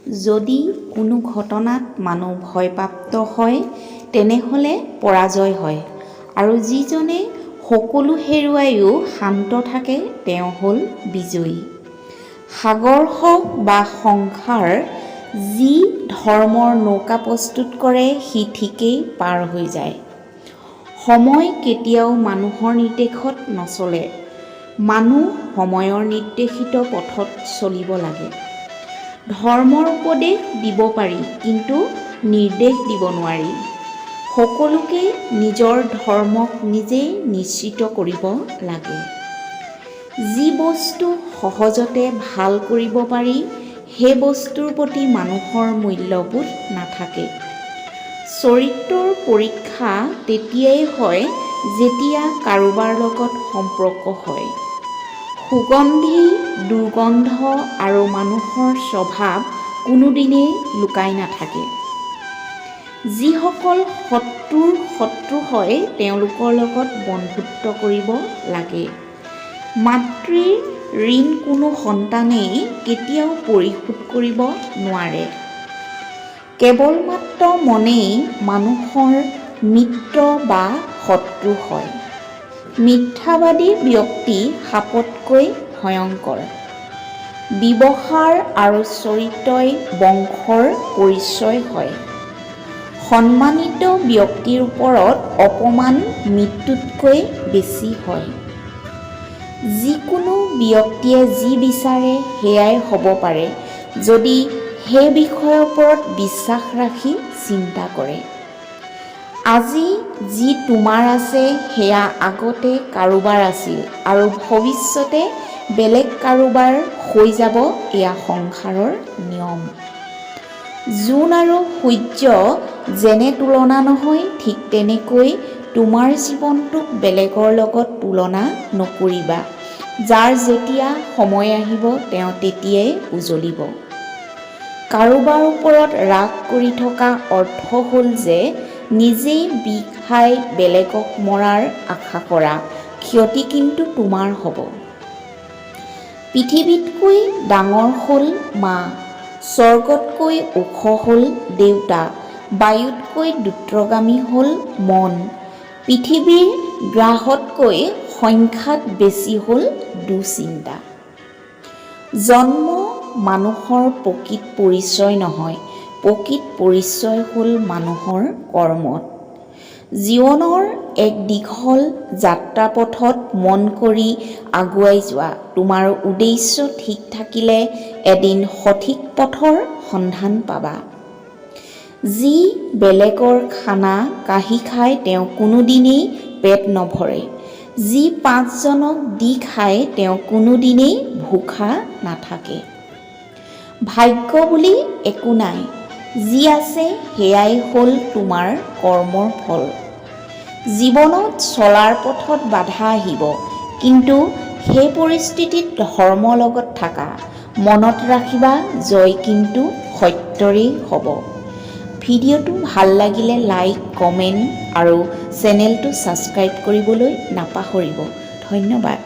যদি কোনো ঘটনাত মানুহ ভয়প্ৰাপ্ত হয় তেনেহ'লে পৰাজয় হয়, আৰু যিজনে সকলো হেৰুৱাইও শান্ত থাকে তেওঁ হ'ল বিজয়ী। সাগৰ হওক বা সংসাৰ, যি ধৰ্মৰ নৌকা প্ৰস্তুত কৰে সি ঠিকেই পাৰ হৈ যায়। সময় কেতিয়াও মানুহৰ নিৰ্দেশত নচলে। মানুহ সময়ৰ নিৰ্দেশিত পথত চলিব লাগে। ধৰ্মৰ উপদেশ দিব পাৰি, কিন্তু নিৰ্দেশ দিব নোৱাৰি। সকলোকে নিজৰ ধৰ্মক নিজেই নিশ্চিত কৰিব লাগে। যি বস্তু সহজতে ভাল কৰিব পাৰি সেই বস্তুৰ প্ৰতি মানুহৰ মূল্যবোধ নাথাকে। চৰিত্ৰৰ পৰীক্ষা তেতিয়াই হয় যেতিয়া কাৰোবাৰ লগত সম্পৰ্ক হয়। সুগন্ধি, দুৰ্গন্ধ আৰু মানুহৰ স্বভাৱ কোনোদিনেই লুকাই নাথাকে। যিসকল শত্ৰুৰ শত্ৰু হয় তেওঁলোকৰ লগত বন্ধুত্ব কৰিব লাগে। মাতৃৰ ঋণ কোনো সন্তানেই কেতিয়াও পৰিশোধ কৰিব নোৱাৰে। কেৱল মাত্ৰ মনেই মানুহৰ মিত্ৰ বা শত্ৰু হয়। মিথ্যাবাদী ব্যক্তি সাপতকৈ ভয়ংকৰ। ব্যৱহাৰ আৰু চৰিত্ৰই বংশৰ পৰিচয় হয়। সন্মানিত ব্যক্তিৰ ওপৰত অপমান মৃত্যুতকৈ বেছি হয়। যিকোনো ব্যক্তিয়ে যি বিচাৰে সেয়াই হ'ব পাৰে যদি সেই বিষয়ৰ ওপৰত বিশ্বাস ৰাখি চিন্তা কৰে। আজি যি তোমাৰ আছে সেয়া আগতে কাৰোবাৰ আছিল আৰু ভৱিষ্যতে বেলেগ কাৰোবাৰ হৈ যাব, এয়া সংসাৰৰ নিয়ম। জোন আৰু সূৰ্য যেনে তুলনা নহয়, ঠিক তেনেকৈ তোমাৰ জীৱনটোক বেলেগৰ লগত তুলনা নকৰিবা। যাৰ যেতিয়া সময় আহিব তেওঁ তেতিয়াই উজলিব। কাৰোবাৰ ওপৰত ৰাগ কৰি থকা অৰ্থ হ'ল যে নিজেই বিষ খাই বেলেগক মৰাৰ আশা কৰা, ক্ষতি কিন্তু তোমাৰ হ'ব। পৃথিৱীতকৈ ডাঙৰ হ'ল মা, স্বৰ্গতকৈ ওখ হ'ল দেউতা, বায়ুতকৈ দ্ৰুতগামী হ'ল মন, পৃথিৱীৰ গ্ৰাহতকৈ সংখ্যাত বেছি হ'ল দুশ্চিন্তা। জন্ম মানুহৰ প্ৰকৃত পৰিচয় নহয়, প্ৰকৃত পৰিচয় হ'ল মানুহৰ কৰ্মত। জীৱনৰ এক দীঘল যাত্ৰাপথত মন কৰি আগুৱাই যোৱা। তোমাৰ উদ্দেশ্য ঠিক থাকিলে এদিন সঠিক পথৰ সন্ধান পাবা। যি বেলেগৰ খানা কাঢ়ি খায় তেওঁ কোনোদিনেই পেট নভৰে। যি পাঁচজনক দি খায় তেওঁ কোনোদিনেই ভোকা নাথাকে। ভাগ্য বুলি একো নাই, যি আছে সেয়াই হ'ল তোমাৰ কৰ্মৰ ফল। জীৱনত চলাৰ পথত বাধা আহিব, কিন্তু সেই পৰিস্থিতিত ধৰ্মৰ লগত থাকা। মনত ৰাখিবা, জয় কিন্তু সত্যৰেই হ'ব। ভিডিঅ'টো ভাল লাগিলে লাইক, কমেণ্ট আৰু চেনেলটো ছাবস্ক্ৰাইব কৰিবলৈ নাপাহৰিব। ধন্যবাদ।